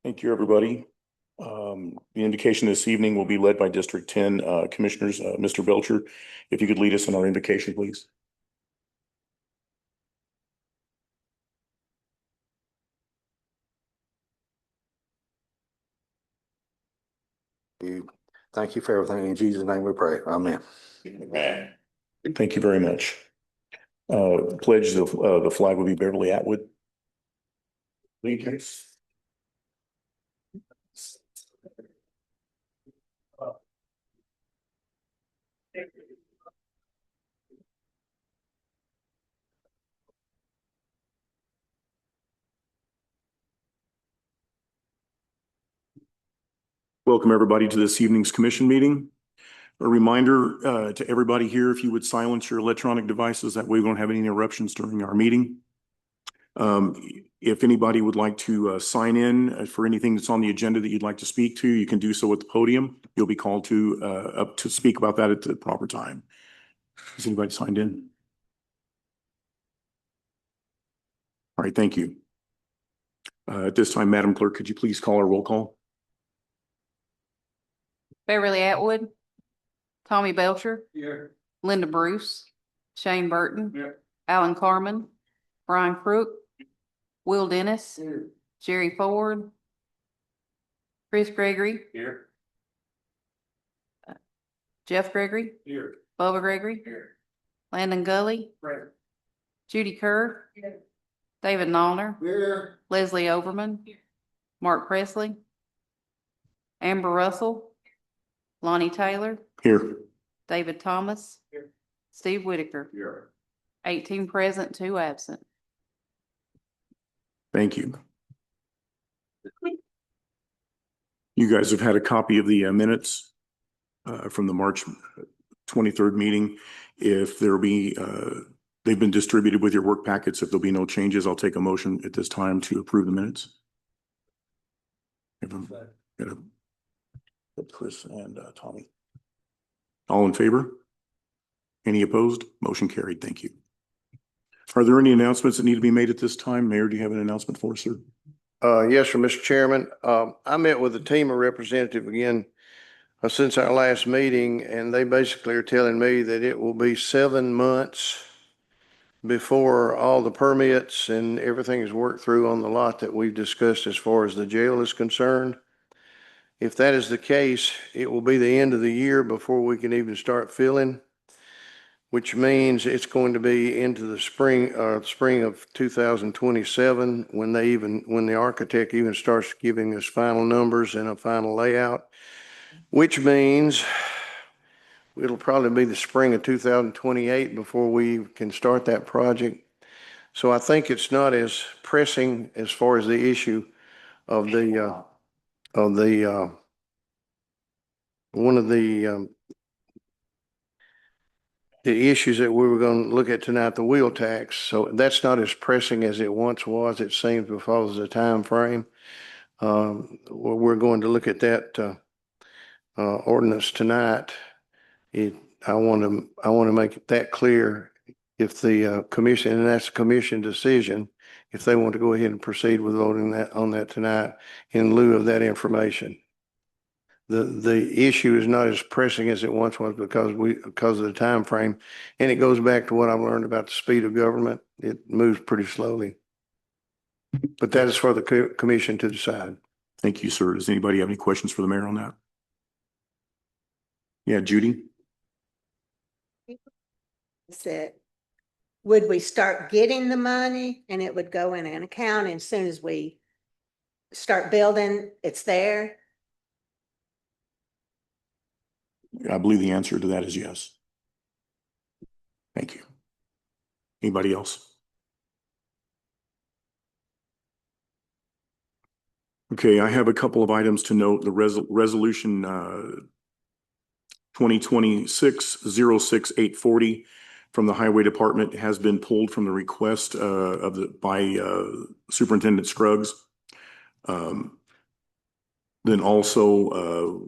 Thank you, everybody. The invocation this evening will be led by District 10 Commissioners, Mr. Belcher. If you could lead us in our invocation, please. Thank you for everything. In Jesus' name we pray. Amen. Amen. Thank you very much. Pledge the flag will be Beverly Atwood. Allegiance. Welcome, everybody, to this evening's commission meeting. A reminder to everybody here, if you would silence your electronic devices, that way we don't have any interruptions during our meeting. If anybody would like to sign in for anything that's on the agenda that you'd like to speak to, you can do so at the podium. You'll be called up to speak about that at the proper time. Has anybody signed in? All right, thank you. At this time, Madam Clerk, could you please call our roll call? Beverly Atwood, Tommy Belcher, Here. Linda Bruce, Shane Burton, Here. Alan Carmen, Brian Crook, Will Dennis, Here. Jerry Ford, Chris Gregory, Here. Jeff Gregory, Here. Bubba Gregory, Here. Landon Gully, Right. Judy Kerr, Here. David Nallner, Here. Leslie Overman, Mark Presley, Amber Russell, Lonnie Taylor, Here. David Thomas, Here. Steve Whitaker, Here. 18 present, 2 absent. Thank you. You guys have had a copy of the minutes from the March 23rd meeting. If there be, they've been distributed with your work packets. If there'll be no changes, I'll take a motion at this time to approve the minutes. Chris and Tommy. All in favor? Any opposed? Motion carried. Thank you. Are there any announcements that need to be made at this time? Mayor, do you have an announcement for us, sir? Yes, sir, Mr. Chairman. I met with a team of representatives again since our last meeting, and they basically are telling me that it will be 7 months before all the permits and everything is worked through on the lot that we've discussed as far as the jail is concerned. If that is the case, it will be the end of the year before we can even start filling, which means it's going to be into the spring of 2027 when the architect even starts giving us final numbers and a final layout, which means it'll probably be the spring of 2028 before we can start that project. So I think it's not as pressing as far as the issue of one of the issues that we were going to look at tonight, the wheel tax. So that's not as pressing as it once was, it seems, because of the time frame. We're going to look at that ordinance tonight. I want to make that clear. If the commission, and that's a commission decision, if they want to go ahead and proceed with voting on that tonight in lieu of that information. The issue is not as pressing as it once was because of the time frame, and it goes back to what I've learned about the speed of government. It moves pretty slowly, but that is for the commission to decide. Thank you, sir. Does anybody have any questions for the mayor on that? Yeah, Judy. That would we start getting the money and it would go in an account, and as soon as we start building, it's there? I believe the answer to that is yes. Thank you. Anybody else? Okay, I have a couple of items to note. The resolution 2026-06840 from the Highway Department has been pulled from the request by Superintendent Scruggs. Then also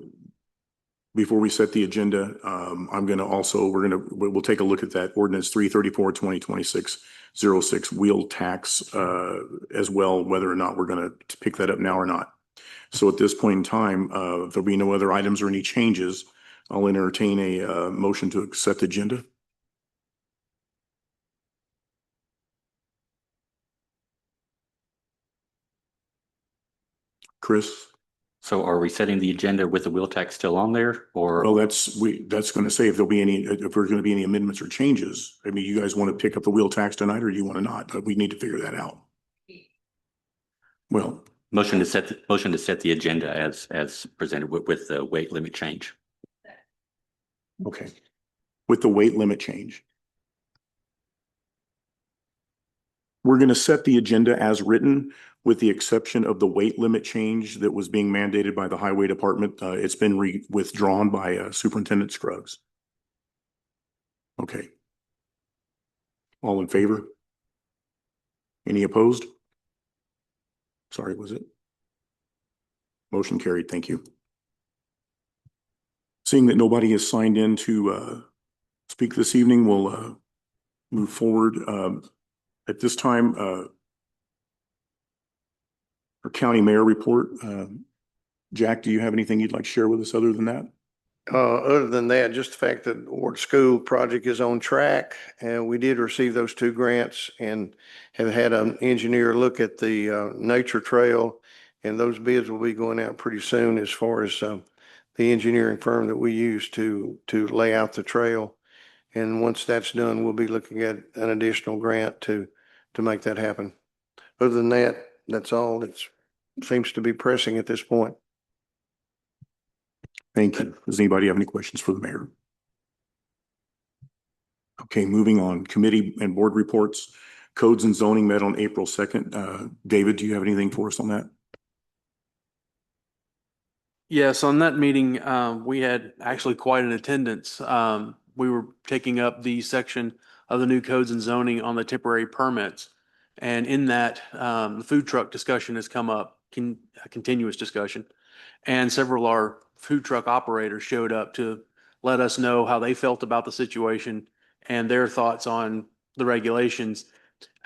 before we set the agenda, I'm gonna also, we'll take a look at that ordinance 334-2026-06 wheel tax as well, whether or not we're gonna pick that up now or not. So at this point in time, there'll be no other items or any changes. I'll entertain a motion to accept the agenda. Chris? So are we setting the agenda with the wheel tax still on there or? Well, that's gonna say if there'll be any, if there's gonna be any amendments or changes. I mean, you guys want to pick up the wheel tax tonight or do you want to not? We need to figure that out. Well, Motion to set the agenda as presented with the weight limit change. okay. With the weight limit change. We're gonna set the agenda as written with the exception of the weight limit change that was being mandated by the highway department. It's been withdrawn by Superintendent Scruggs. Okay. All in favor? Any opposed? Sorry, was it? Motion carried. Thank you. Seeing that nobody has signed in to speak this evening, we'll move forward. At this time, our county mayor report. Jack, do you have anything you'd like to share with us other than that? Other than that, just the fact that Ward School project is on track, and we did receive those 2 grants and have had an engineer look at the nature trail, and those bids will be going out pretty soon as far as the engineering firm that we use to lay out the trail. And once that's done, we'll be looking at an additional grant to make that happen. Other than that, that's all. It seems to be pressing at this point. Thank you. Does anybody have any questions for the mayor? Okay, moving on. Committee and board reports. Codes and zoning met on April 2nd. David, do you have anything for us on that? Yes, on that meeting, we had actually quite an attendance. We were taking up the section of the new codes and zoning on the temporary permits. And in that, the food truck discussion has come up, a continuous discussion. And several of our food truck operators showed up to let us know how they felt about the situation and their thoughts on the regulations.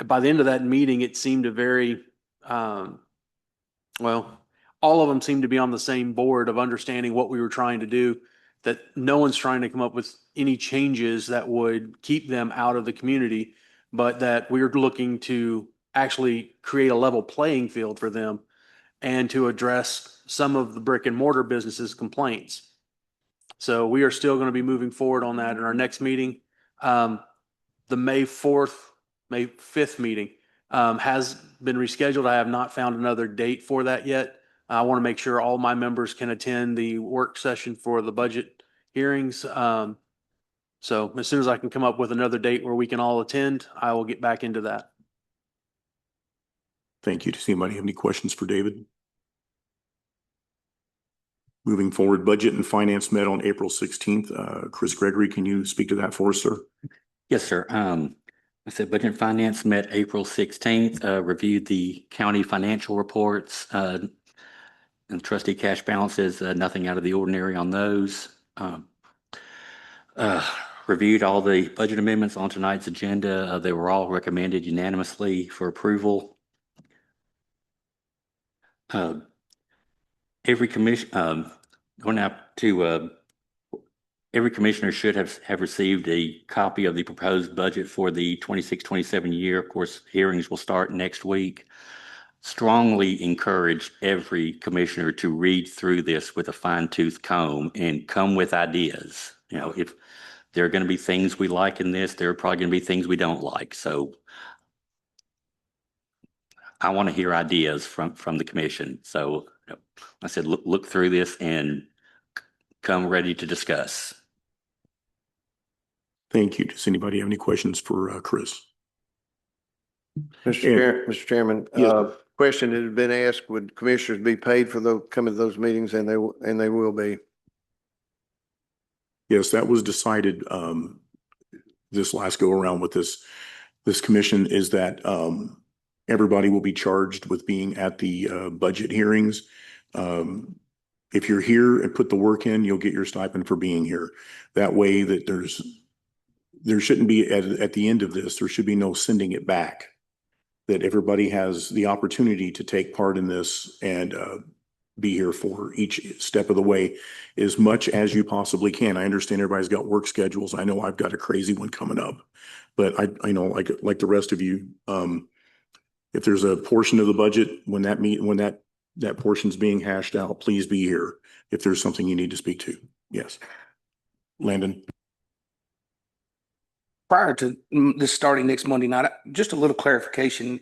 By the end of that meeting, it seemed a very, well, all of them seemed to be on the same board of understanding what we were trying to do, that no one's trying to come up with any changes that would keep them out of the community, but that we're looking to actually create a level playing field for them and to address some of the brick and mortar businesses' complaints. So we are still going to be moving forward on that in our next meeting. The May 5th meeting has been rescheduled. I have not found another date for that yet. I want to make sure all my members can attend the work session for the budget hearings. So as soon as I can come up with another date where we can all attend, I will get back into that. Thank you. Does anybody have any questions for David? Moving forward, budget and finance met on April 16th. Chris Gregory, can you speak to that for us, sir? Yes, sir. I said budget and finance met April 16th, reviewed the county financial reports, and trustee cash balances, nothing out of the ordinary on those. Reviewed all the budget amendments on tonight's agenda. They were all recommended unanimously for approval. Every commission, going out to every commissioner should have received a copy of the proposed budget for the 26-27 year. Of course, hearings will start next week. Strongly encourage every commissioner to read through this with a fine-tooth comb and come with ideas. You know, if there are going to be things we like in this, there are probably going to be things we don't like. So I want to hear ideas from the commission. So I said, look through this and come ready to discuss. Thank you. Does anybody have any questions for Chris? Mr. Chairman, Yes. question that had been asked, would commissioners be paid for those, coming to those meetings? And they will be. Yes, that was decided this last go around with this commission, is that everybody will be charged with being at the budget hearings. If you're here and put the work in, you'll get your stipend for being here. That way that there shouldn't be, at the end of this, there should be no sending it back. That everybody has the opportunity to take part in this and be here for each step of the way as much as you possibly can. I understand everybody's got work schedules. I know I've got a crazy one coming up, but I know like the rest of you, if there's a portion of the budget when that portion's being hashed out, please be here if there's something you need to speak to. Yes. Landon. Prior to this starting next Monday night, just a little clarification.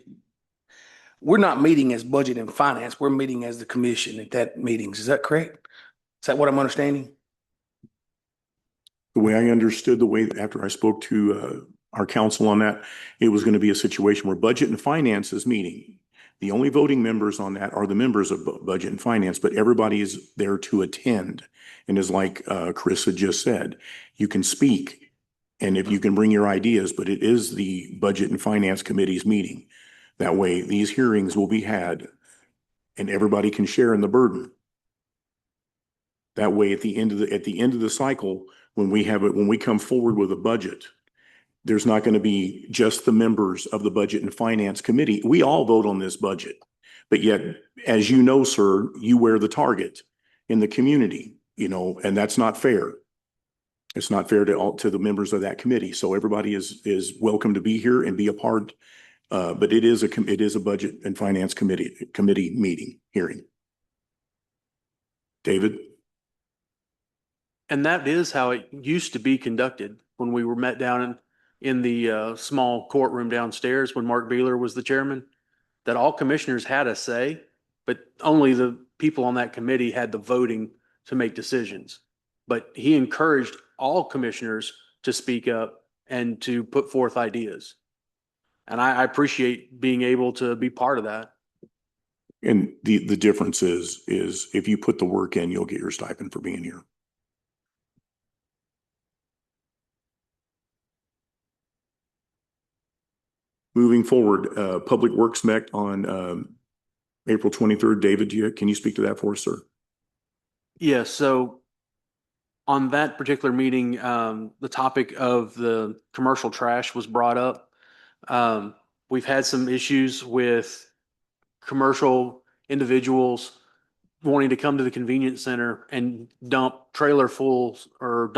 We're not meeting as budget and finance. We're meeting as the commission at that meetings. Is that correct? Is that what I'm understanding? The way I understood after I spoke to our council on that, it was going to be a situation where budget and finance is meeting. The only voting members on that are the members of budget and finance, but everybody is there to attend. And as like Chris had just said, you can speak and if you can bring your ideas, but it is the budget and finance committee's meeting. That way these hearings will be had and everybody can share in the burden. That way at the end of the cycle, when we come forward with a budget, there's not going to be just the members of the budget and finance committee. We all vote on this budget, but yet, as you know, sir, you wear the target in the community, and that's not fair. It's not fair to the members of that committee. So everybody is welcome to be here and be a part. But it is a budget and finance committee meeting hearing. David. And that is how it used to be conducted when we were met down in the small courtroom downstairs when Mark Beeler was the chairman, that all commissioners had a say, but only the people on that committee had the voting to make decisions. But he encouraged all commissioners to speak up and to put forth ideas. And I appreciate being able to be part of that. And the difference is if you put the work in, you'll get your stipend for being here. Moving forward, Public Works MEC on April 23rd. David, can you speak to that for us, sir? Yeah, so on that particular meeting, the topic of the commercial trash was brought up. We've had some issues with commercial individuals wanting to come to the convenience center and dump trailer fulls or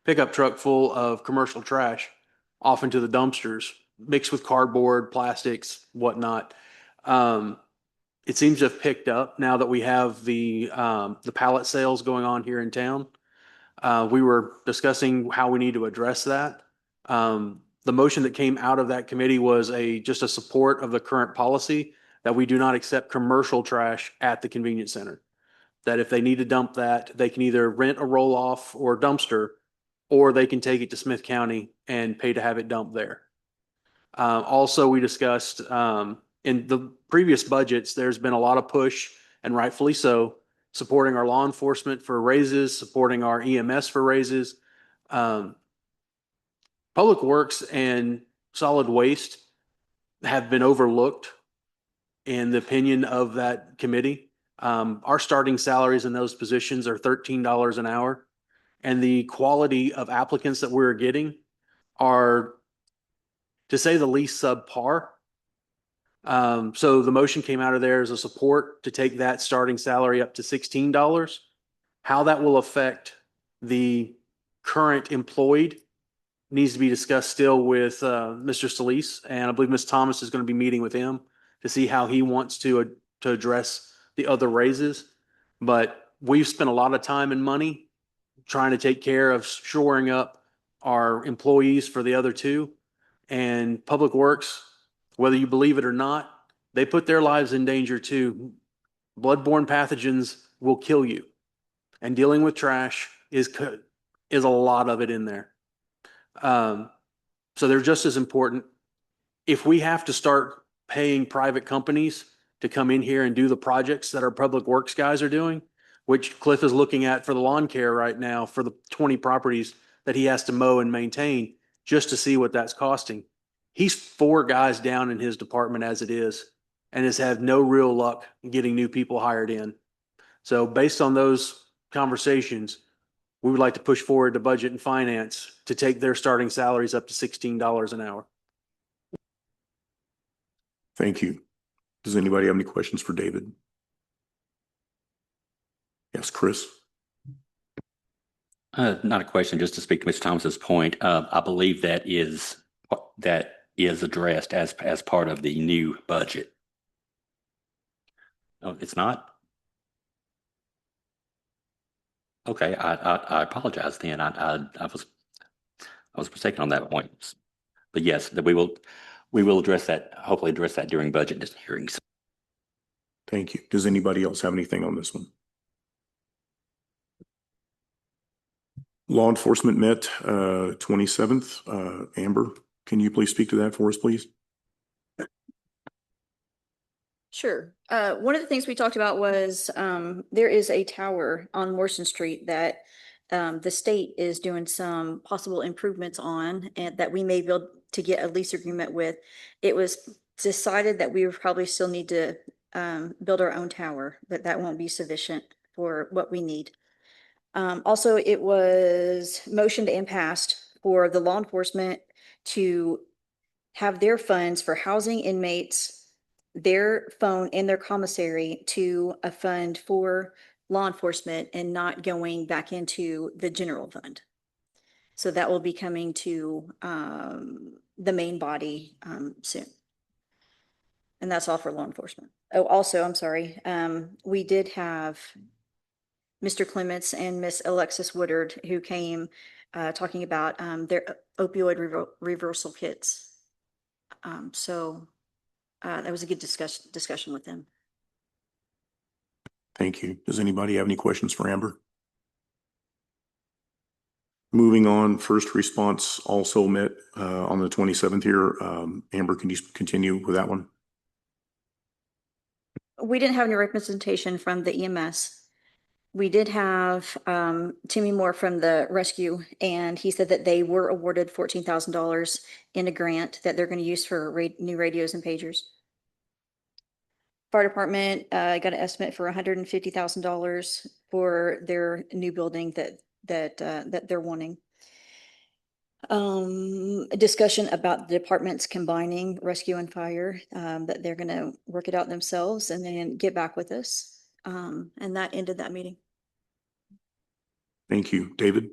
pickup truck full of commercial trash off into the dumpsters, mixed with cardboard, plastics, whatnot. It seems to have picked up now that we have the pallet sales going on here in town. We were discussing how we need to address that. The motion that came out of that committee was just a support of the current policy that we do not accept commercial trash at the convenience center. That if they need to dump that, they can either rent a roll-off or dumpster, or they can take it to Smith County and pay to have it dumped there. Also, we discussed in the previous budgets, there's been a lot of push, and rightfully so, supporting our law enforcement for raises, supporting our EMS for raises. Public Works and solid waste have been overlooked in the opinion of that committee. Our starting salaries in those positions are $13 an hour, and the quality of applicants that we're getting are, to say the least, subpar. So the motion came out of there as a support to take that starting salary up to $16. How that will affect the current employed needs to be discussed still with Mr. Solis, and I believe Ms. Thomas is going to be meeting with him to see how he wants to address the other raises. But we've spent a lot of time and money trying to take care of shoring up our employees for the other two. And Public Works, whether you believe it or not, they put their lives in danger too. Bloodborne pathogens will kill you. And dealing with trash is a lot of it in there. So they're just as important. If we have to start paying private companies to come in here and do the projects that our Public Works guys are doing, which Cliff is looking at for the lawn care right now for the 20 properties that he has to mow and maintain, just to see what that's costing. He's 4 guys down in his department as it is. and has had no real luck getting new people hired in. So based on those conversations, we would like to push forward to budget and finance to take their starting salaries up to $16 an hour. Thank you. Does anybody have any questions for David? Yes, Chris? Not a question, just to speak to Mr. Thomas's point. I believe that is addressed as part of the new budget. Oh, it's not? Okay, I apologize then. I was mistaken on that point. But yes, that we will address that, hopefully address that during budget hearings. Thank you. Does anybody else have anything on this one? Law enforcement met 27th. Amber, can you please speak to that for us, please? Sure. One of the things we talked about was there is a tower on Morrison Street that the state is doing some possible improvements on, and that we may be able to get a lease agreement with. It was decided that we would probably still need to build our own tower, but that won't be sufficient for what we need. Also, it was motioned and passed for the law enforcement to have their funds for housing inmates, their phone and their commissary to a fund for law enforcement and not going back into the general fund. So that will be coming to the main body soon. And that's all for law enforcement. Oh, also, I'm sorry. We did have Mr. Clements and Miss Alexis Woodard, who came talking about their opioid reversal kits. So that was a good discussion with them. Thank you. Does anybody have any questions for Amber? Moving on, first response also met on the 27th here. Amber, can you continue with that one? We didn't have any representation from the EMS. We did have Timmy Moore from the rescue, and he said that they were awarded $14,000 in a grant that they're going to use for new radios and pagers. Fire department got an estimate for $150,000 for their new building that they're wanting. A discussion about the departments combining rescue and fire, that they're going to work it out themselves and then get back with us. And that ended that meeting. Thank you. David?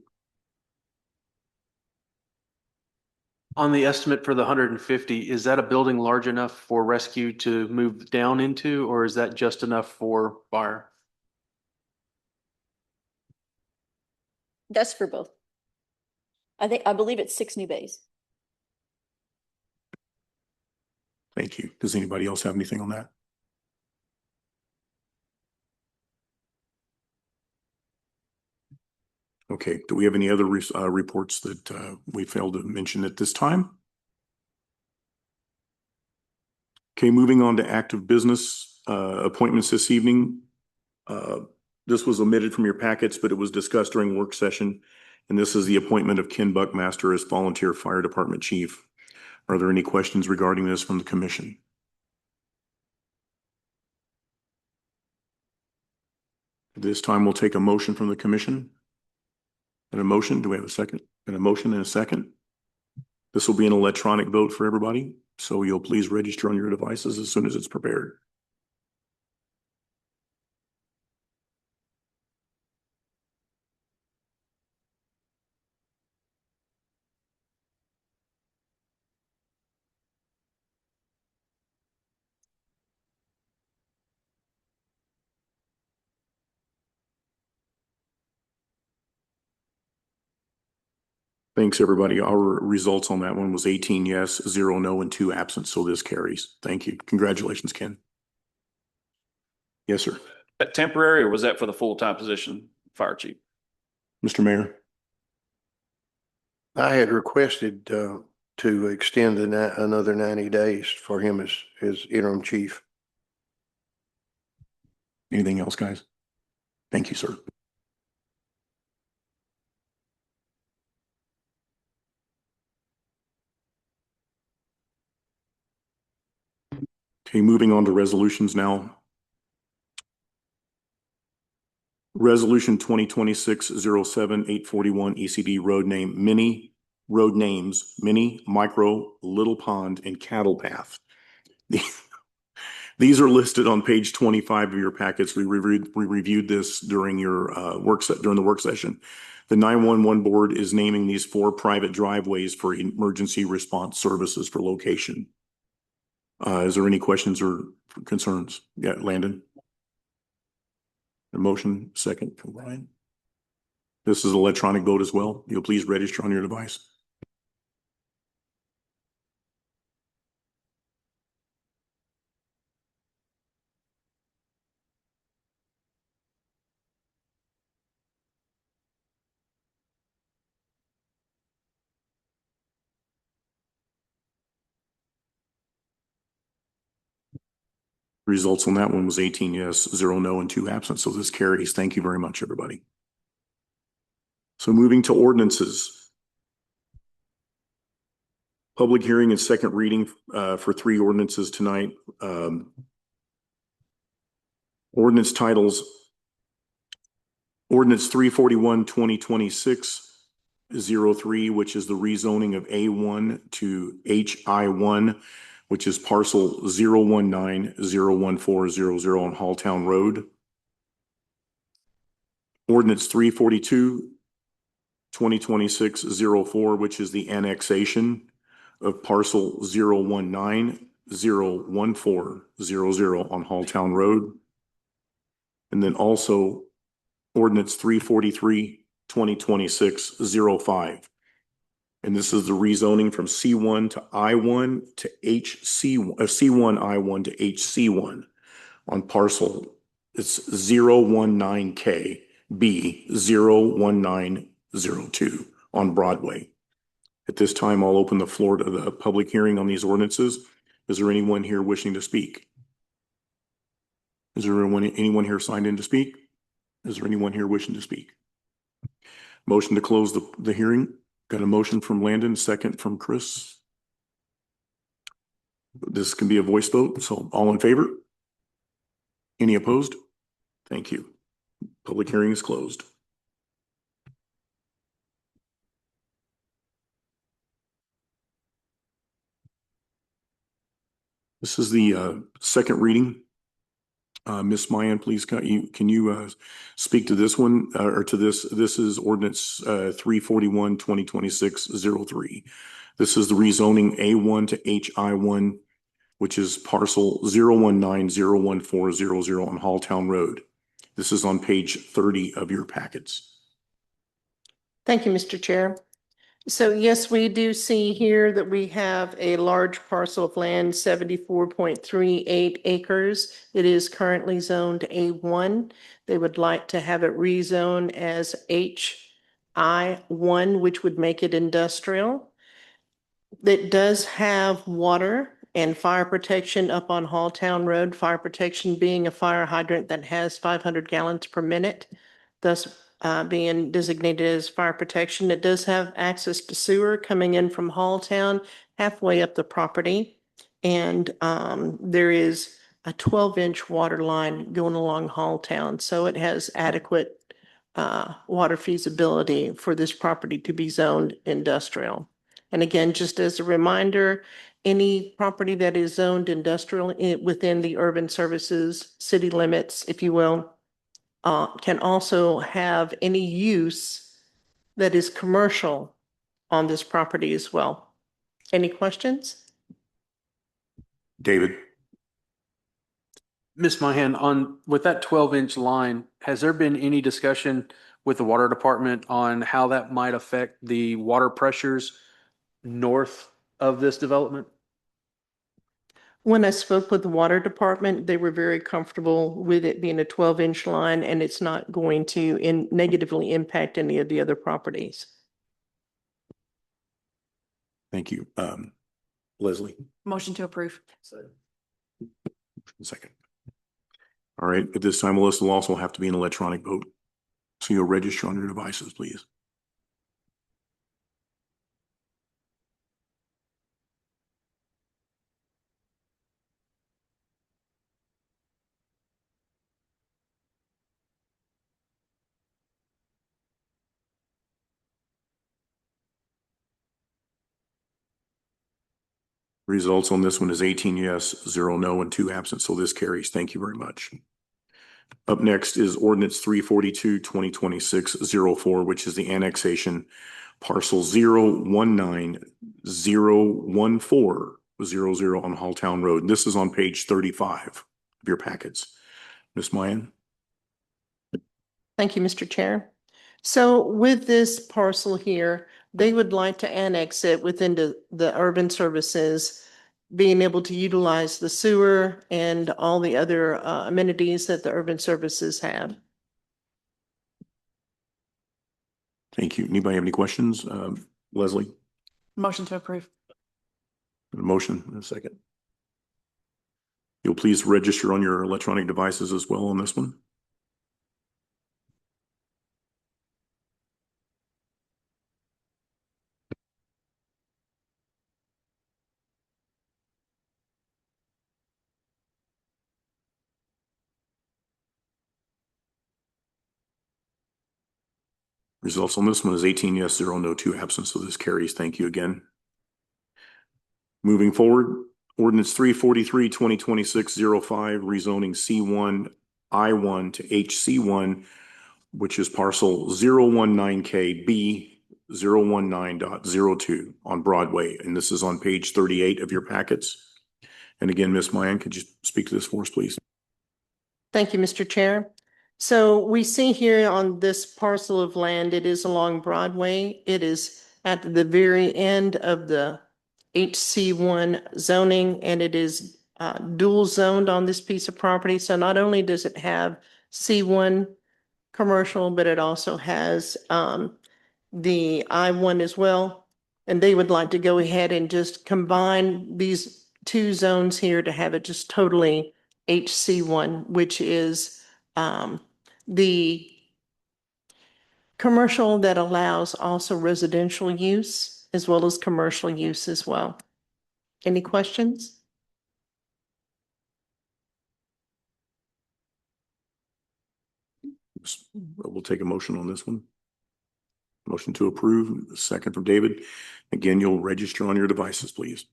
On the estimate for the 150, is that a building large enough for rescue to move down into, or is that just enough for fire? That's for both. I believe it's 6 new bays. Thank you. Does anybody else have anything on that? Okay, do we have any other reports that we failed to mention at this time? Okay, moving on to active business appointments this evening. This was omitted from your packets, but it was discussed during work session. And this is the appointment of Ken Buckmaster as volunteer fire department chief. Are there any questions regarding this from the commission? At this time, we'll take a motion from the commission. And a motion, do we have a second? And a motion and a second. This will be an electronic vote for everybody, so you'll please register on your devices as soon as it's prepared. Thanks, everybody. Our results on that one was 18 yes, 0 no, and 2 absent, so this carries. Thank you. Congratulations, Ken. Yes, sir. That temporary, or was that for the full-time position, fire chief? Mr. Mayor. I had requested to extend another 90 days for him as interim chief. Anything else, guys? Thank you, sir. Okay, moving on to resolutions now. Resolution 2026-07-841 ECD road names, Mini, Micro, Little Pond, and Cattle Path. These are listed on page 25 of your packets. We reviewed this during your during the work session. The 911 board is naming these 4 private driveways for emergency response services for location. Is there any questions or concerns? Yeah, Landon. A motion, second from Brian. This is electronic vote as well. You'll please register on your device. Results on that one was 18 yes, 0 no, and 2 absent. So this carries. Thank you very much, everybody. So moving to ordinances. Public hearing and second reading for 3 ordinances tonight. Ordinance titles. Ordinance 341-2026-03, which is the rezoning of A1 to HI1, which is parcel 019-01400 on Halltown Road. Ordinance 342-2026-04, which is the annexation of parcel 019-01400 on Halltown Road. And then also ordinance 343-2026-05. And this is the rezoning from C1 to I1 to HC1, C1 I1 to HC1 on parcel. It's 019K B 01902 on Broadway. At this time, I'll open the floor to the public hearing on these ordinances. Is there anyone here wishing to speak? Is there anyone here signed in to speak? Is there anyone here wishing to speak? Motion to close the hearing. Got a motion from Landon, second from Chris. This can be a voice vote, so all in favor? Any opposed? Thank you. Public hearing is closed. This is the second reading. Ms. Mayan, please, can you speak to this one or to this? This is ordinance 341-2026-03. This is the rezoning A1 to HI1, which is parcel 019-01400 on Halltown Road. This is on page 30 of your packets. Thank you, Mr. Chair. So yes, we do see here that we have a large parcel of land, 74.38 acres. It is currently zoned A1. They would like to have it rezoned as HI1, which would make it industrial. It does have water and fire protection up on Halltown Road, fire protection being a fire hydrant that has 500 gallons per minute, thus being designated as fire protection. It does have access to sewer coming in from Halltown halfway up the property. And there is a 12-inch water line going along Halltown. So it has adequate water feasibility for this property to be zoned industrial. And again, just as a reminder, any property that is zoned industrial within the urban services city limits, if you will, can also have any use that is commercial on this property as well. Any questions? David. Ms. Mahan, with that 12-inch line, has there been any discussion with the water department on how that might affect the water pressures north of this development? When I spoke with the water department, they were very comfortable with it being a 12-inch line, and it's not going to negatively impact any of the other properties. Thank you. Leslie. Motion to approve. Second. All right. At this time, Melissa will also have to be an electronic vote. So you'll register on your devices, please. Results on this one is 18 yes, 0 no, and 2 absent, so this carries. Thank you very much. Up next is ordinance 342-2026-04, which is the annexation parcel 019-014-00 on Halltown Road. And this is on page 35 of your packets. Ms. Mayan? Thank you, Mr. Chair. So with this parcel here, they would like to annex it within the urban services, being able to utilize the sewer and all the other amenities that the urban services have. Thank you. Anybody have any questions? Leslie? Motion to approve. A motion and a second. You'll please register on your electronic devices as well on this one. Results on this one is 18 yes, 0 no, 2 absent, so this carries. Thank you again. Moving forward, ordinance 343-2026-05, rezoning C1 I1 to HC1, which is parcel 019KB 019.02 on Broadway. And this is on page 38 of your packets. And again, Ms. Mayan, could you speak to this for us, please? Thank you, Mr. Chair. So we see here on this parcel of land, it is along Broadway. It is at the very end of the HC1 zoning, and it is dual zoned on this piece of property. So not only does it have C1 commercial, but it also has the I1 as well. And they would like to go ahead and just combine these two zones here to have it just totally HC1, which is the commercial that allows also residential use as well as commercial use as well. Any questions? We'll take a motion on this one. Motion to approve, second from David. Again, you'll register on your devices, please.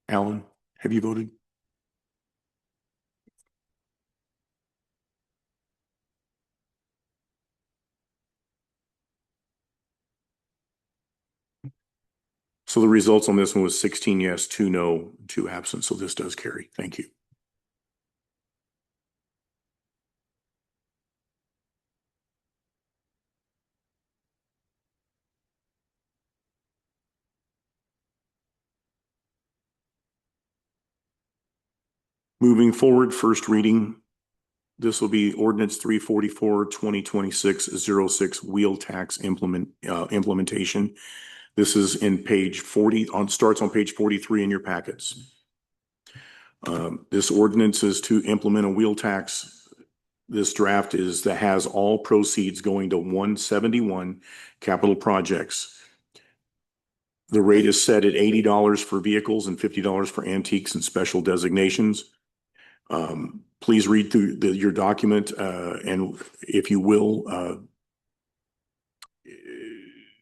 Alan, have you voted? So the results on this one was 16 yes, 2 no, 2 absent. So this does carry. Thank you. Moving forward, first reading. This will be ordinance 344-2026-06 wheel tax implementation. This is in page 40 starts on page 43 in your packets. This ordinance is to implement a wheel tax. This draft has all proceeds going to 171 capital projects. The rate is set at $80 for vehicles and $50 for antiques and special designations. Please read through your document, and if you will,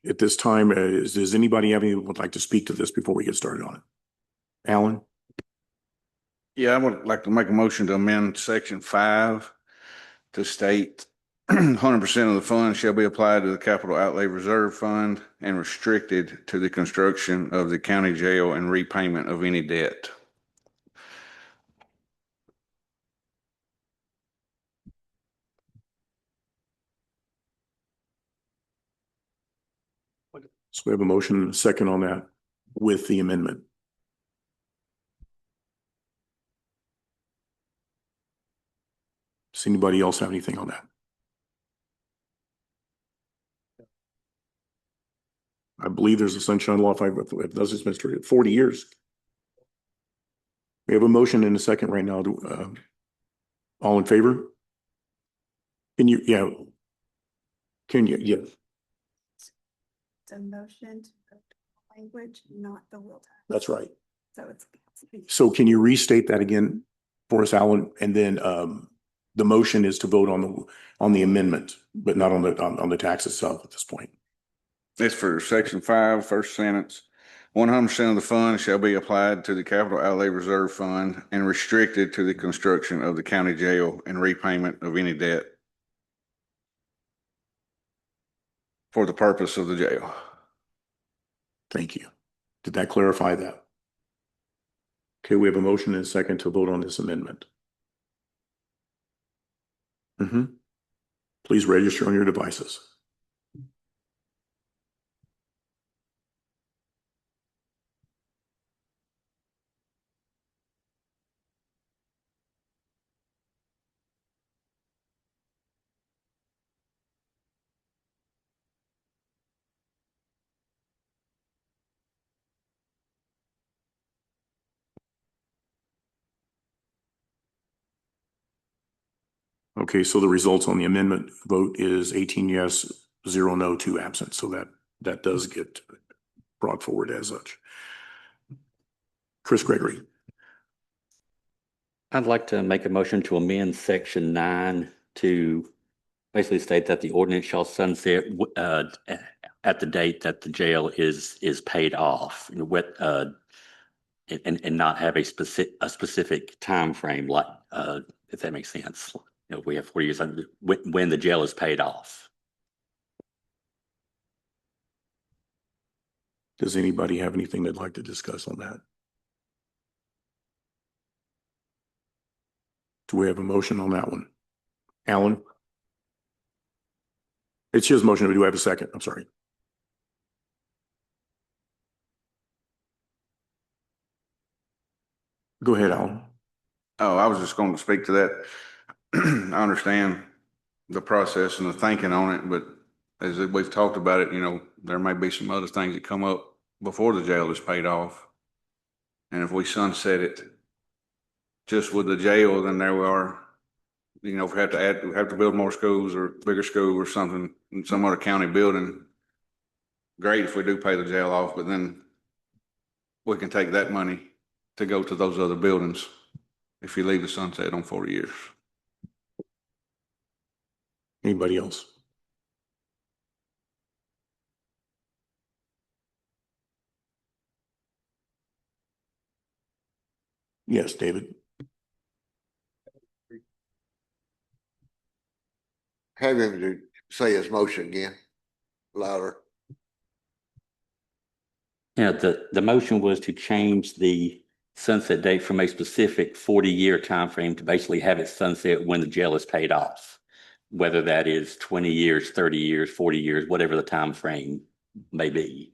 at this time, does anybody would like to speak to this before we get started on it? Alan? Yeah, I would like to make a motion to amend section 5 to state 100% of the funds shall be applied to the capital outlay reserve fund and restricted to the construction of the county jail and repayment of any debt. So we have a motion and a second on that with the amendment. Does anybody else have anything on that? believe there's a sunshine law, if those has been started 40 years. We have a motion and a second right now. All in favor? Can you, yeah. Can you, yeah. It's a motion to vote language, not the will time. That's right. So it's. So can you restate that again for us, Alan? And then the motion is to vote on the amendment, but not on the tax itself at this point. It's for section 5, first sentence. 100% of the funds shall be applied to the capital outlay reserve fund and restricted to the construction of the county jail and repayment of any debt for the purpose of the jail. Thank you. Did that clarify that? Okay, we have a motion and a second to vote on this amendment. Please register on your devices. Okay, so the results on the amendment vote is 18 yes, 0 no, 2 absent. So that does get brought forward as such. Chris Gregory. I'd like to make a motion to amend section 9 to basically state that the ordinance shall sunset at the date that the jail is paid off, and not have a specific time frame, like if that makes sense. We have 4 years when the jail is paid off. Does anybody have anything they'd like to discuss on that? Do we have a motion on that one? Alan? It's his motion, but do I have a second? I'm sorry. Go ahead, Alan. Oh, I was just going to speak to that. I understand the process and the thinking on it, but as we've talked about it, there may be some other things that come up before the jail is paid off. And if we sunset it just with the jail, then there we are. If we have to build more schools or bigger school or something in some other county building. Great if we do pay the jail off, but then we can take that money to go to those other buildings if you leave the sunset on 40 years. Anybody else? Yes, David. Have him to say his motion again, louder. Yeah, the motion was to change the sunset date from a specific 40-year time frame to basically have it sunset when the jail is paid off, whether that is 20 years, 30 years, 40 years, whatever the time frame may be.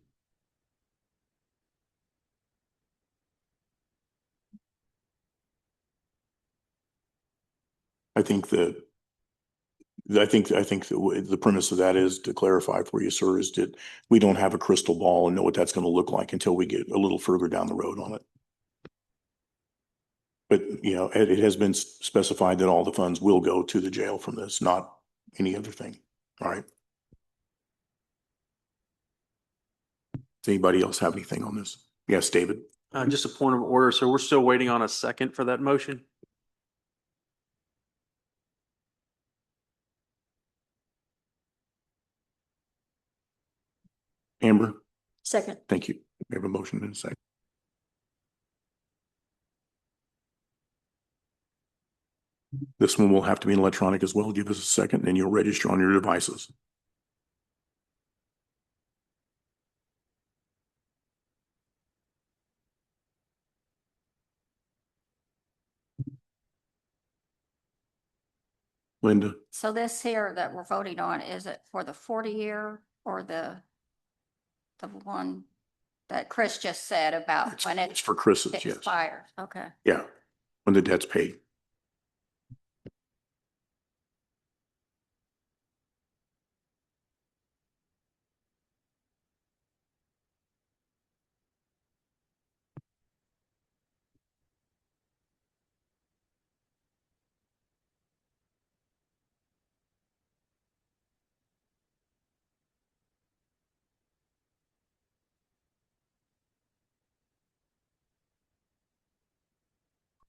I think the premise of that is to clarify for you, sir, is that we don't have a crystal ball and know what that's going to look like until we get a little further down the road on it. But, it has been specified that all the funds will go to the jail from this, not any other thing. All right. Does anybody else have anything on this? Yes, David. Just a point of order. So we're still waiting on a second for that motion. Amber. Second. Thank you. We have a motion in a second. This one will have to be electronic as well. Give us a second and you'll register on your devices. Linda. So this here that we're voting on, is it for the 40-year or the one that Chris just said about when It's for Chris's, yes. expires? Okay. Yeah, when the debt's paid.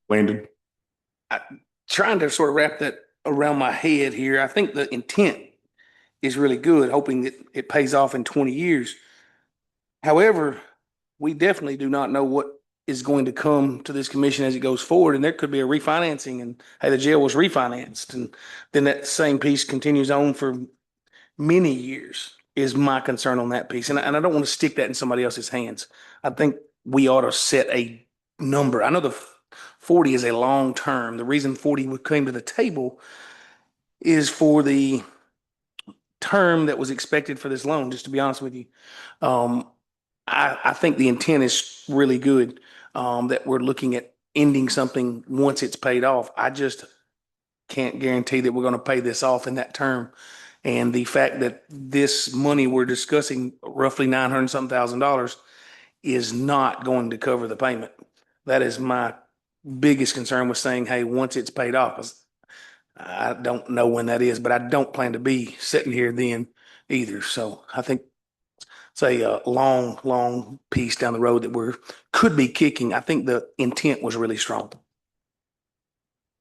Landon? Trying to sort of wrap that around my head here. I think the intent is really good, hoping that it pays off in 20 years. However, we definitely do not know what is going to come to this commission as it goes forward. And there could be a refinancing and, hey, the jail was refinanced. And then that same piece continues on for many years is my concern on that piece. And I don't want to stick that in somebody else's hands. I think we ought to set a number. I know the 40 is a long term. The reason 40 came to the table is for the term that was expected for this loan, just to be honest with you. I think the intent is really good, that we're looking at ending something once it's paid off. I just can't guarantee that we're going to pay this off in that term. And the fact that this money we're discussing, roughly 900 something $1,000, is not going to cover the payment. That is my biggest concern with saying, hey, once it's paid off. I don't know when that is, but I don't plan to be sitting here then either. So I think it's a long, long piece down the road that could be kicking. I think the intent was really strong.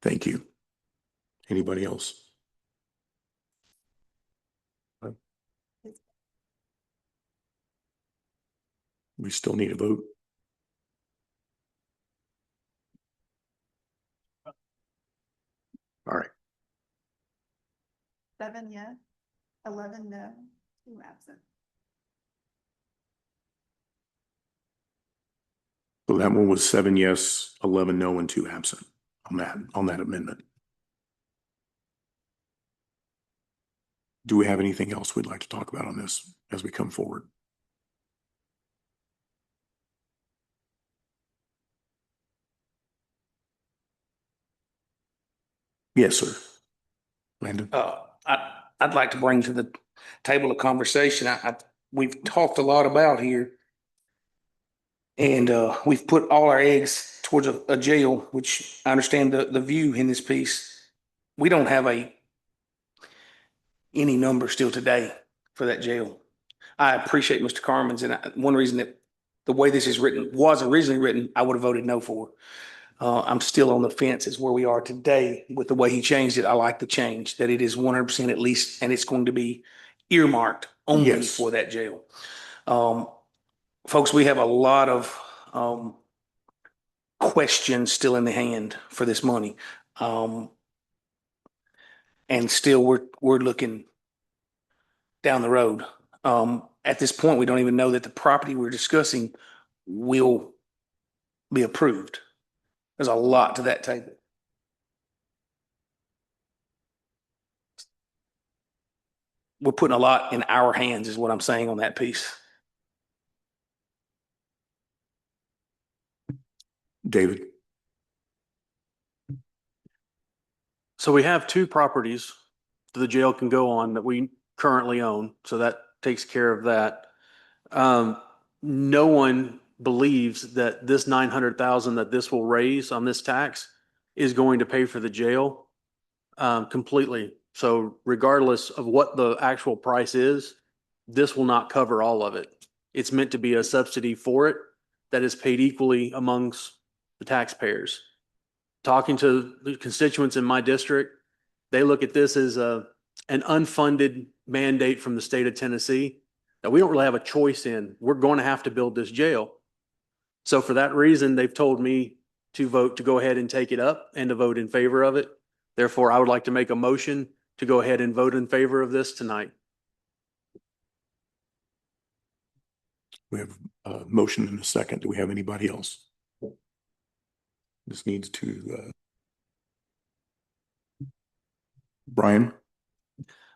Thank you. Anybody else? We still need a vote. All right. 7 yes, 11 no, 2 absent. So that one was 7 yes, 11 no, and 2 absent on that amendment. Do we have anything else we'd like to talk about on this as we come forward? Yes, sir. Landon? I'd like to bring to the table a conversation we've talked a lot about here. And we've put all our eggs towards a jail, which I understand the view in this piece. We don't have any number still today for that jail. I appreciate Mr. Carmen's, and one reason that the way this is written was originally written, I would have voted no for. I'm still on the fence as where we are today with the way he changed it. I like the change that it is 100% at least, and it's going to be earmarked only Yes. for that jail. Folks, we have a lot of questions still in the hand for this money. And still we're looking down the road. At this point, we don't even know that the property we're discussing will be approved. There's a lot to that table. We're putting a lot in our hands is what I'm saying on that piece. David? So we have 2 properties that the jail can go on that we currently own. So that takes care of that. No one believes that this 900,000 that this will raise on this tax is going to pay for the jail completely. So regardless of what the actual price is, this will not cover all of it. It's meant to be a subsidy for it that is paid equally amongst the taxpayers. Talking to the constituents in my district, they look at this as an unfunded mandate from the state of Tennessee that we don't really have a choice in. We're going to have to build this jail. So for that reason, they've told me to vote to go ahead and take it up and to vote in favor of it. Therefore, I would like to make a motion to go ahead and vote in favor of this tonight. We have a motion and a second. Do we have anybody else? This needs to, Brian?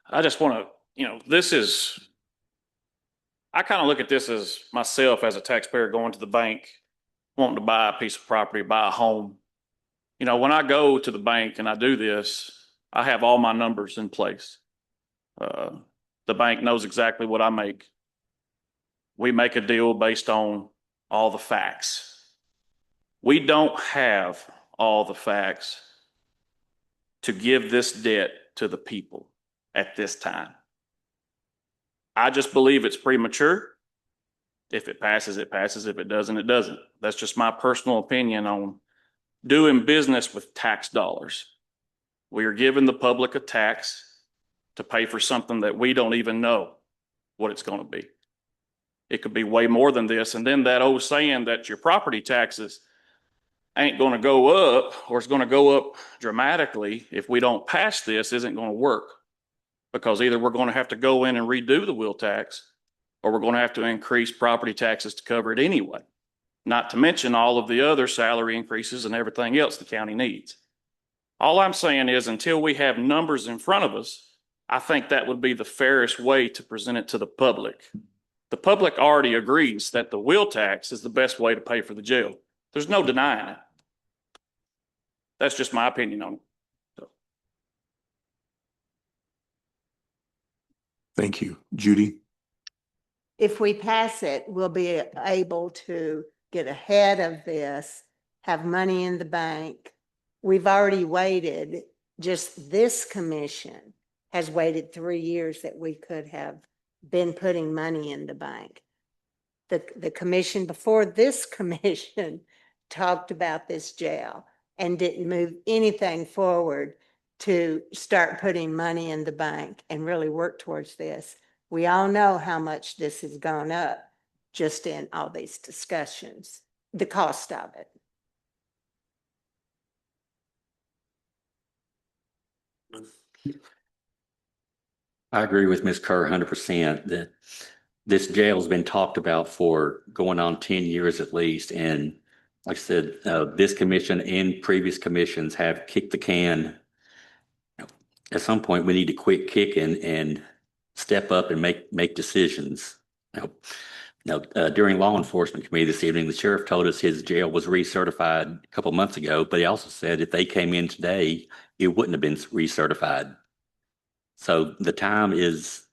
I just want to, I kind of look at this as myself as a taxpayer going to the bank, wanting to buy a piece of property, buy a home. When I go to the bank and I do this, I have all my numbers in place. The bank knows exactly what I make. We make a deal based on all the facts. We don't have all the facts to give this debt to the people at this time. I just believe it's premature. If it passes, it passes. If it doesn't, it doesn't. That's just my personal opinion on doing business with tax dollars. We are giving the public a tax to pay for something that we don't even know what it's going to be. It could be way more than this. And then that old saying that your property taxes ain't going to go up, or it's going to go up dramatically if we don't pass this, isn't going to work. Because either we're going to have to go in and redo the wheel tax, or we're going to have to increase property taxes to cover it anyway. Not to mention all of the other salary increases and everything else the county needs. All I'm saying is, until we have numbers in front of us, I think that would be the fairest way to present it to the public. The public already agrees that the wheel tax is the best way to pay for the jail. There's no denying it. That's just my opinion on it. Thank you. Judy? If we pass it, we'll be able to get ahead of this, have money in the bank. We've already waited, just this commission has waited 3 years that we could have been putting money in the bank. The commission before this commission talked about this jail and didn't move anything forward to start putting money in the bank and really work towards this. We all know how much this has gone up just in all these discussions, the cost of it. I agree with Ms. Kerr 100% that this jail has been talked about for going on 10 years at least. And like I said, this commission and previous commissions have kicked the can. At some point, we need to quit kicking and step up and make decisions. During law enforcement committee this evening, the sheriff told us his jail was recertified a couple months ago, but he also said if they came in today, it wouldn't have been recertified. So the time is,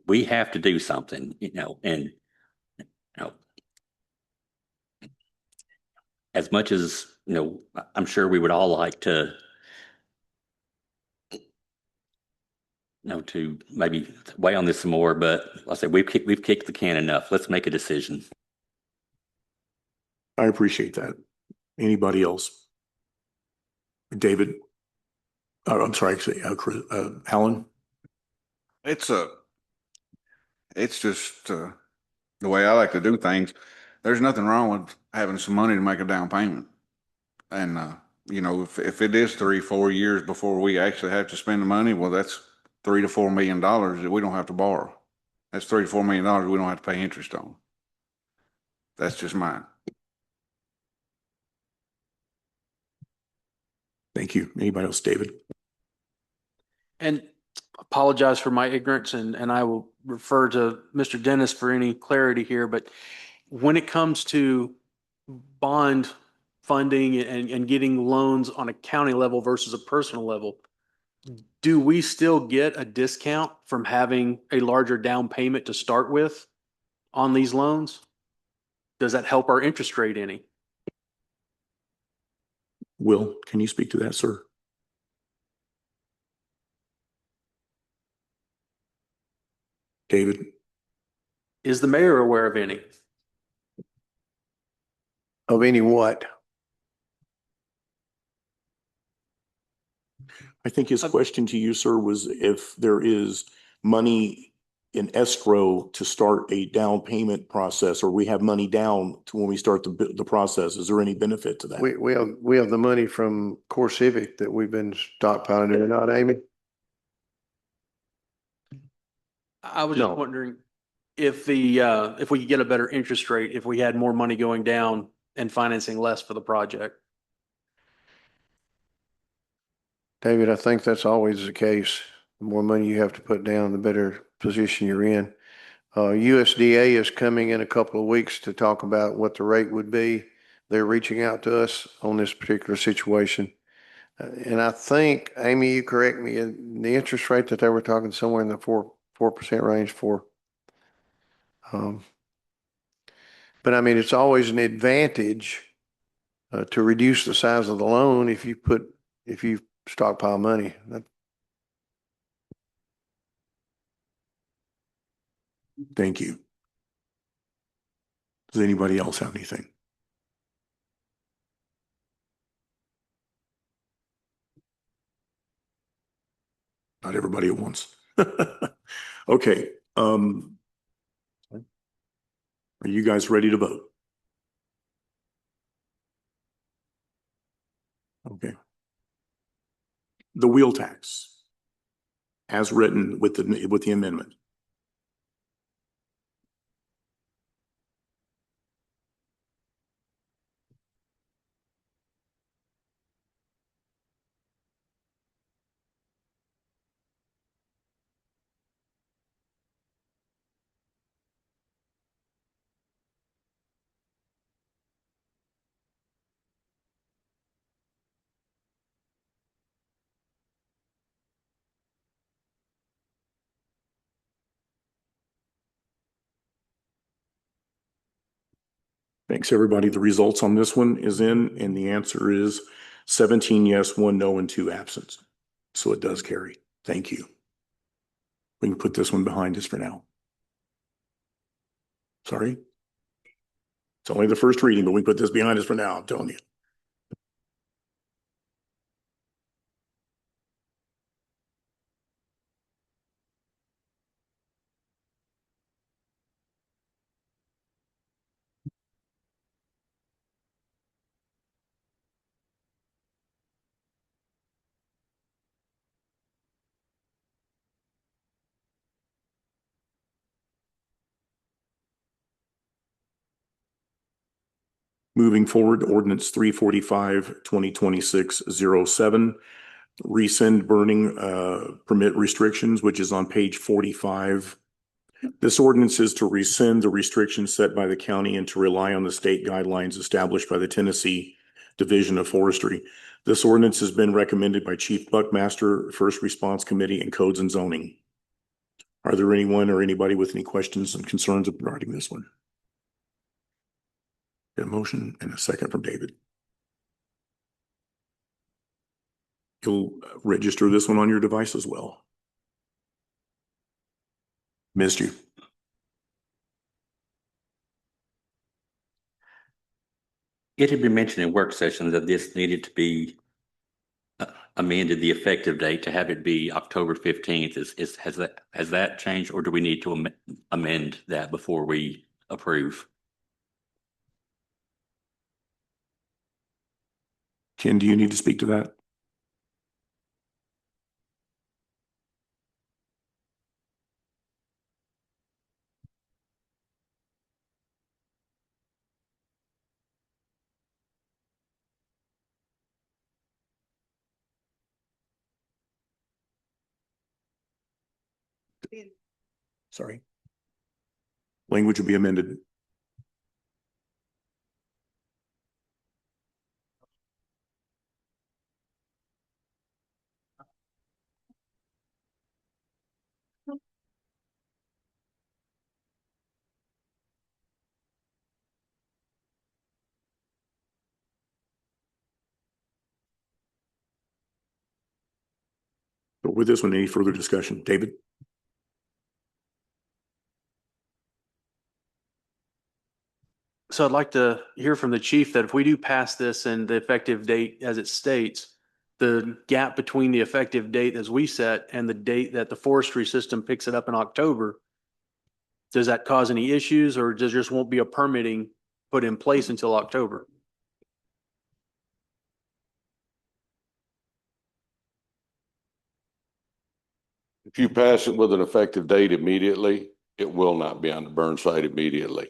we have to do something, and as much as, I'm sure we would all like to, to maybe weigh on this some more, but like I said, we've kicked the can enough. Let's make a decision. I appreciate that. Anybody else? David? I'm sorry, Alan? It's just the way I like to do things. There's nothing wrong with having some money to make a down payment. And, if it is 3-4 years before we actually have to spend the money, well, that's $3 to $4 million that we don't have to borrow. That's $3 to $4 million we don't have to pay interest on. That's just mine. Thank you. Anybody else, David? And apologize for my ignorance, and I will refer to Mr. Dennis for any clarity here, but when it comes to bond funding and getting loans on a county level versus a personal level, do we still get a discount from having a larger down payment to start with on these loans? Does that help our interest rate any? Will, can you speak to that, sir? David? Is the mayor aware of any? Of any what? I think his question to you, sir, was if there is money in escrow to start a down payment process, or we have money down to when we start the process. Is there any benefit to that? We have the money from Core Civic that we've been stockpiling, or not, Amy? I was No. just wondering if if we could get a better interest rate, if we had more money going down and financing less for the project. David, I think that's always the case. The more money you have to put down, the better position you're in. USDA is coming in a couple of weeks to talk about what the rate would be. They're reaching out to us on this particular situation. And I think, Amy, you correct me, the interest rate that they were talking somewhere in the 4% range for. But I mean, it's always an advantage to reduce the size of the loan if you stockpile money. Thank you. Does anybody else have anything? Not everybody at once. Okay, are you guys ready to vote? Okay. The wheel tax as written with the amendment. Thanks, everybody. The results on this one is in, and the answer is 17 yes, 1 no, and 2 absent. So it does carry. Thank you. We can put this one behind us for now. Sorry. It's only the first reading, but we put this behind us for now, I'm telling you. Moving forward, ordinance 345, 2026-07, rescind burning permit restrictions, which is on page 45. This ordinance is to rescind the restrictions set by the county and to rely on the state guidelines established by the Tennessee Division of Forestry. This ordinance has been recommended by Chief Buckmaster, First Response Committee, and Codes and Zoning. Are there anyone or anybody with any questions and concerns regarding this one? Get a motion and a second from David. You'll register this one on your device as well. Missed you. It had been mentioned in work sessions that this needed to be amended, the effective date to have it be October 15th. Has that changed, or do we need to amend that before we approve? Ken, do you need to speak to that? Sorry. Language will be amended. But with this one, any further discussion? David? So I'd like to hear from the chief that if we do pass this and the effective date as it states, the gap between the effective date as we set and the date that the forestry system picks it up in October, does that cause any issues, or does just won't be a permitting put in place until October? If you pass it with an effective date immediately, it will not be on the burn site immediately.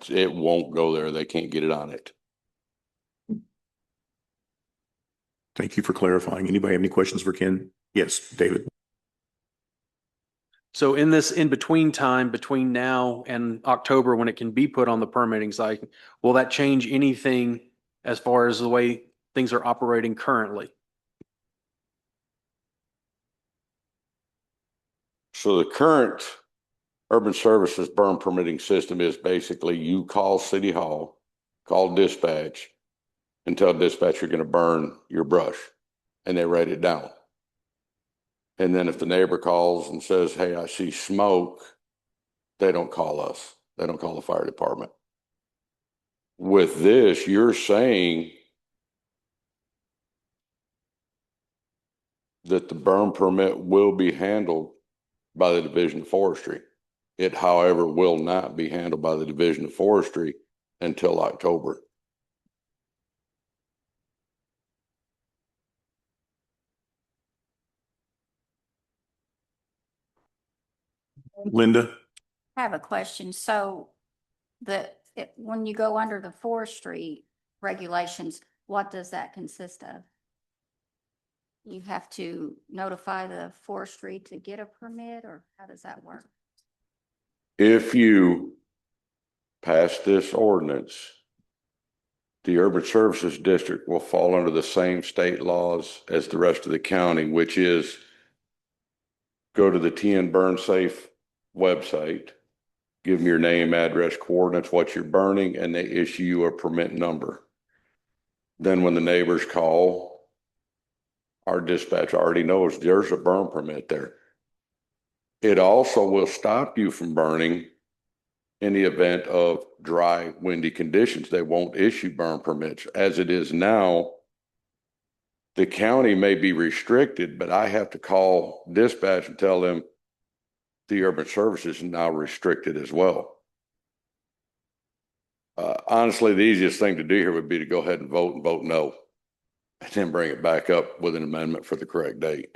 It won't go there. They can't get it on it. Thank you for clarifying. Anybody have any questions for Ken? Yes, David. So in this in-between time between now and October, when it can be put on the permitting site, will that change anything as far as the way things are operating currently? So the current urban services burn permitting system is basically you call City Hall, call dispatch, and tell dispatch you're going to burn your brush, and they write it down. And then if the neighbor calls and says, hey, I see smoke, they don't call us. They don't call the fire department. With this, you're saying that the burn permit will be handled by the Division of Forestry. It, however, will not be handled by the Division of Forestry until October. Linda? I have a question. So when you go under the forestry regulations, what does that consist of? You have to notify the forestry to get a permit, or how does that work? If you pass this ordinance, the Urban Services District will fall under the same state laws as the rest of the county, which is go to the TN Burn Safe website, give them your name, address, coordinates, what you're burning, and they issue you a permit number. Then when the neighbors call, our dispatch already knows there's a burn permit there. It also will stop you from burning in the event of dry, windy conditions. They won't issue burn permits. As it is now, the county may be restricted, but I have to call dispatch and tell them the urban services is now restricted as well. Honestly, the easiest thing to do here would be to go ahead and vote no, and then bring it back up with an amendment for the correct date.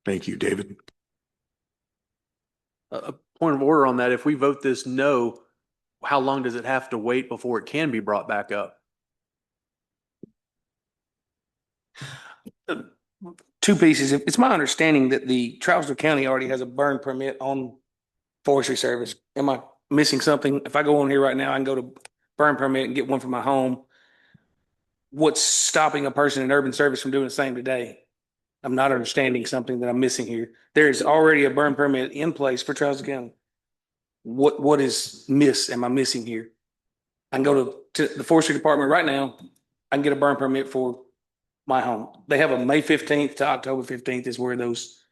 Thank you, David. A point of order on that, if we vote this no, how long does it have to wait before it can be brought back up? Two pieces. It's my understanding that the Trousdale County already has a burn permit on Forestry Service. Am I missing something? If I go on here right now, I can go to burn permit and get one for my home. What's stopping a person in urban service from doing the same today? I'm not understanding something that I'm missing here. There is already a burn permit in place for Trousdale County. What is am I missing here? I can go to the forestry department right now. I can get a burn permit for my home. They have a May 15th to October 15th is where those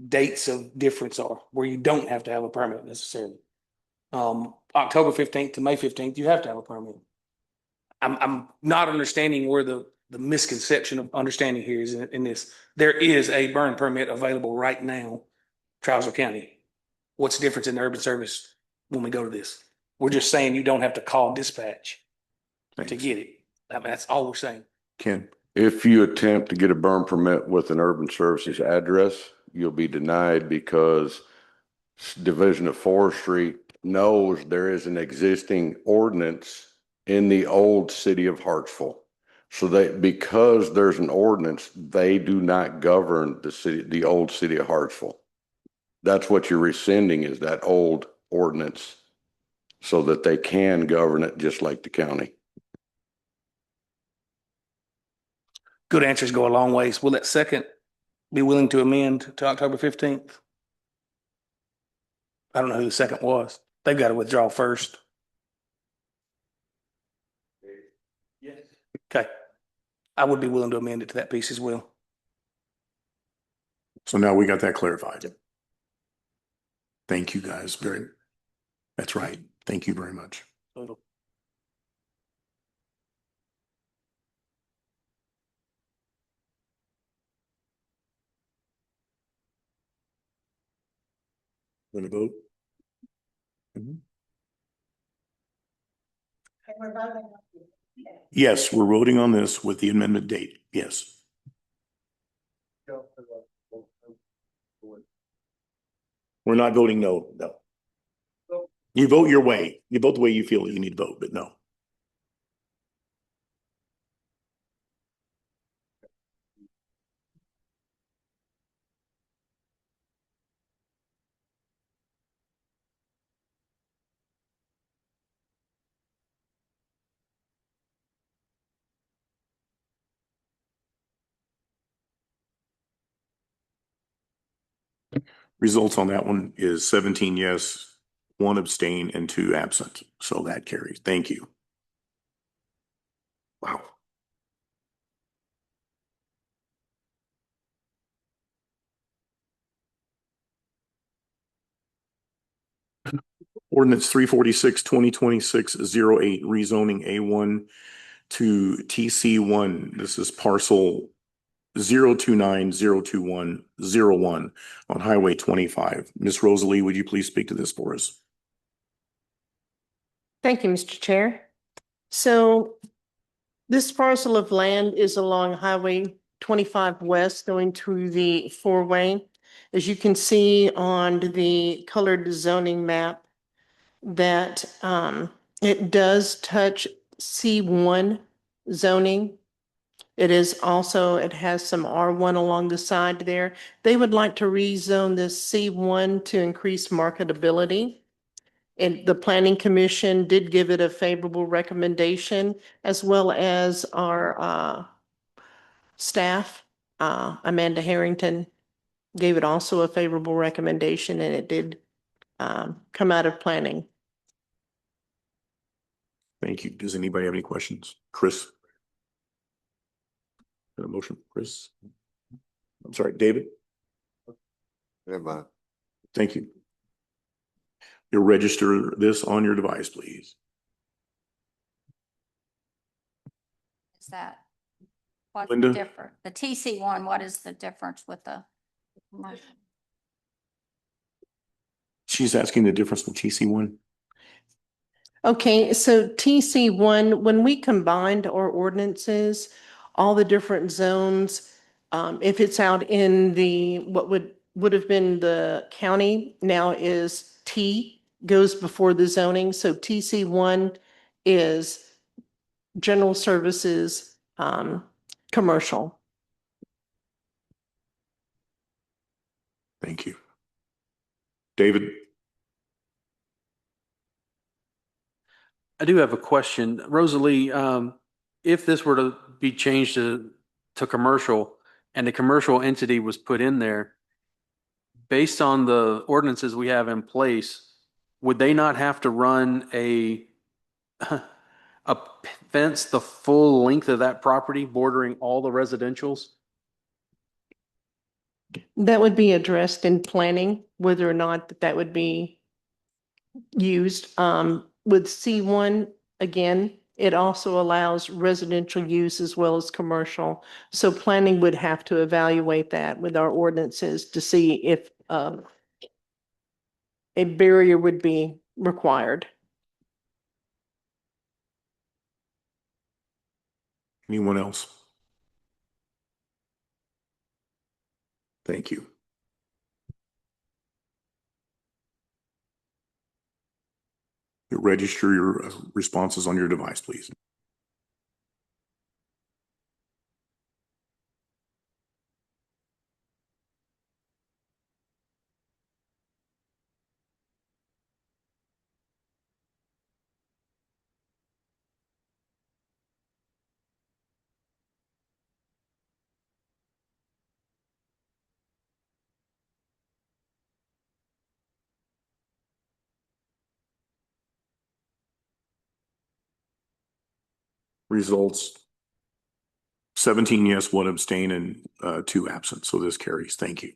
dates of difference are, where you don't have to have a permit necessarily. October 15th to May 15th, you have to have a permit. I'm not understanding where the misconception of understanding here is in this. There is a burn permit available right now, Trousdale County. What's the difference in the urban service when we go to this? We're just saying you don't have to call dispatch to get it. I mean, that's all we're saying. Ken? If you attempt to get a burn permit with an urban services address, you'll be denied because Division of Forestry knows there is an existing ordinance in the old city of Hartsville. So because there's an ordinance, they do not govern the old city of Hartsville. That's what you're rescinding, is that old ordinance, so that they can govern it just like the county. Good answers go a long ways. Will that second be willing to amend to October 15th? I don't know who the second was. They've got to withdraw first. Yes. Okay. I would be willing to amend it to that piece as well. So now we got that clarified. Thank you guys that's right. Thank you very much. Want to vote? Yes, we're voting on this with the amendment date. Yes. We're not voting no. You vote your way. You vote the way you feel you need to vote, but no. Results on that one is 17 yes, 1 abstain, and 2 absent. So that carries. Thank you. Wow. Ordinance 346, 2026-08, rezoning A1 to TC1. This is parcel 029-021-01 on Highway 25. Ms. Rosalie, would you please speak to this for us? Thank you, Mr. Chair. So this parcel of land is along Highway 25 West going to the four-way. As you can see on the colored zoning map, that it does touch C1 zoning. It is also, it has some R1 along the side there. They would like to rezone this C1 to increase marketability. And the Planning Commission did give it a favorable recommendation, as well as our staff. Amanda Harrington gave it also a favorable recommendation, and it did come out of planning. Thank you. Does anybody have any questions? Chris? Got a motion, Chris? I'm sorry, David? Never mind. Thank you. You'll register this on your device, please. Is that? What's Linda? different? The TC1, what is the difference with the commercial? She's asking the difference with TC1. Okay, so TC1, when we combined our ordinances, all the different zones, if it's out in the, what would have been the county, now is T, goes before the zoning. So TC1 is general services, commercial. Thank you. David? I do have a question. Rosalie, if this were to be changed to commercial and a commercial entity was put in there, based on the ordinances we have in place, would they not have to run a fence the full length of that property bordering all the residentials? That would be addressed in planning, whether or not that would be used. With C1, again, it also allows residential use as well as commercial. So planning would have to evaluate that with our ordinances to see if a barrier would be required. Anyone else? Thank you. You register your responses on your device, please. Results 17 yes, 1 abstain, and 2 absent. So this carries. Thank you.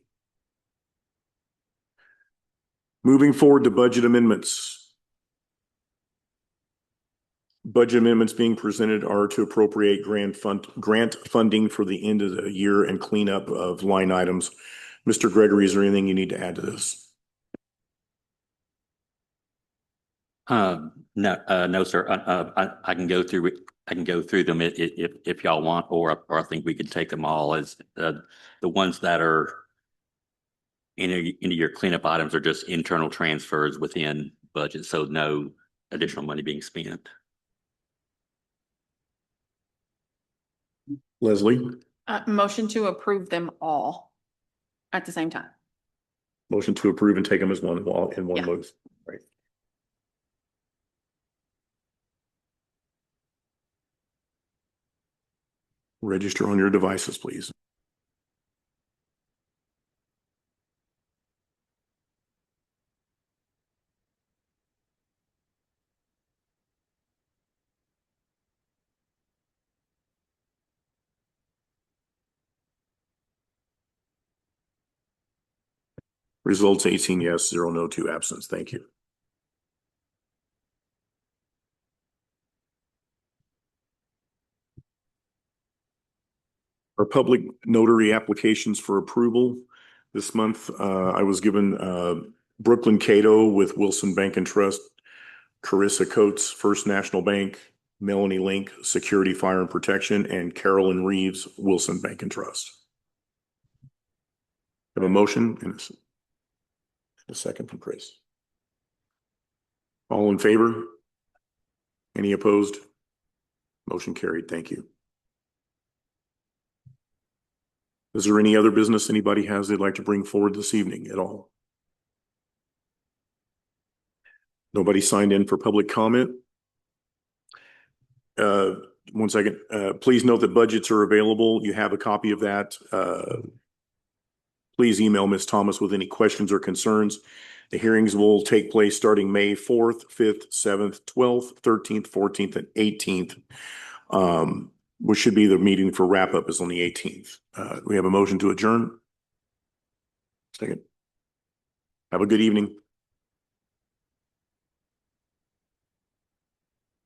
Moving forward to budget amendments. Budget amendments being presented are to appropriate grant funding for the end of the year and cleanup of line items. Mr. Gregory, is there anything you need to add to this? No, sir. I can go through it. I can go through them if y'all want, or I think we could take them all as the ones that are into your cleanup items are just internal transfers within budget, so no additional money being spent. Leslie? Motion to approve them all at the same time. Motion to approve and take them as one in one Yeah. move. Right. Register on your devices, please. Results 18 yes, 0 no, 2 absence. Thank you. Our public notary applications for approval. This month, I was given Brooklyn Cato with Wilson Bank and Trust, Carissa Coates, First National Bank, Melanie Link, Security, Fire and Protection, and Carolyn Reeves, Wilson Bank and Trust. Have a motion and a second from Chris. All in favor? Any opposed? Motion carried. Thank you. Is there any other business anybody has they'd like to bring forward this evening at all? Nobody signed in for public comment? One second. Please note that budgets are available. You have a copy of that. Please email Ms. Thomas with any questions or concerns. The hearings will take place starting May 4th, 5th, 7th, 12th, 13th, 14th, and 18th. Which should be the meeting for wrap up is on the 18th. We have a motion to adjourn. Second. Have a good evening.